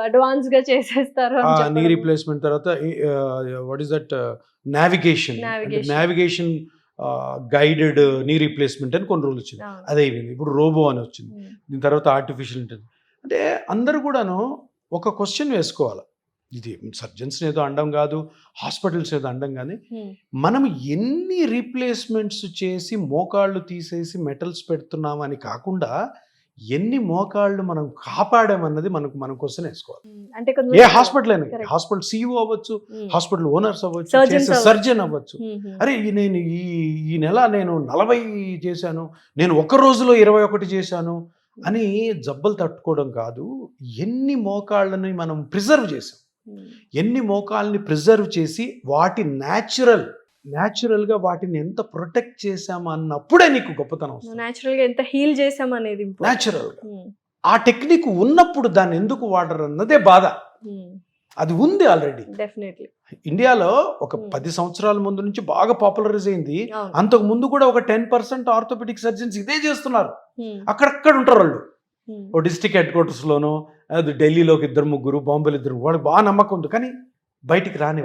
Advance గా చేసేస్తారు అని నీ చెప్పడం. రీప్లేస్మెంట్ తర్వాత what is that navigation guided knee replacement అని కొన్ని రోజులు వచ్చింది. అవును. అదే అయిపోయింది. ఇప్పుడు రోబో అని వచ్చింది. ఉమ్, దీని తర్వాత ఆర్టిఫిషియల్ ఇంటెలిజెన్స్. అంటే అందరూ కూడాను ఒక క్వశ్చన్ వేసుకోవాలి. ఇది సర్జన్స్ ఏదో అండం కాదు, హాస్పిటల్స్ ఏదో అండం కానీ, ఉమ్, మనం ఎన్ని రీప్లేస్మెంట్స్ చేసి మోకాళ్ళు తీసేసి మెటల్స్ పెడుతున్నామని కాకుండా ఎన్ని మోకాళ్ళు మనం కాపాడామన్నది మన క్వశ్చన్ వేసుకోవాలి. అంటే ఏ కొంతమంది హాస్పిటల్ అయినా, Correct. హాస్పిటల్ CEO అవ్వచ్చు, ఉమ్, హాస్పిటల్ ఓనర్స్ అవ్వచ్చు, Surgeons చేసే అవ్వచ్చు. సర్జన్ అవ్వచ్చు. ఉమ్, ఉమ్, అరే నేను ఈ నెల నేను 40 చేశాను, నేను ఒక రోజులో 21 చేశాను అని జబ్బలు తట్టుకోవడం కాదు. ఎన్ని మోకాళ్ళని మనం ప్రిజర్వ్ చేసాం, ఉమ్, ఎన్ని మోకాళ్ళని ప్రిజర్వ్ చేసి వాటి న్యాచురల్గా వాటిని ఎంత ప్రొటెక్ట్ చేసాము అన్నప్పుడే నీకు గొప్పతనం వస్తుంది. natural గా ఎంత హీల్ చేసాం అనేది important. న్యాచురల్గా ఉమ్, ఆ టెక్నిక్ ఉన్నప్పుడు దాన్ని ఎందుకు వాడరు అన్నదే బాధ. ఉమ్, అది ఉంది ఆల్రెడీ. definitely. ఇండియాలో ఒక 10 సంవత్సరాల ముందు నుంచి బాగా పాపులరైజ్ అయింది. అవును. అంతకు ముందు కూడా ఒక 10% ఆర్థోపెడిక్ సర్జన్స్ ఇదే చేస్తున్నారు. ఉమ్, అక్కడక్కడ ఉంటారు వాళ్ళు. ఉమ్, ఓ డిస్ట్రిక్ట్ హెడ్ క్వార్టర్స్లోనో, అది ఢిల్లీలోకి 2-3, బాంబేలో 2, వాళ్ళకి బాగా నమ్మకం ఉంది, కానీ బయటికి రాని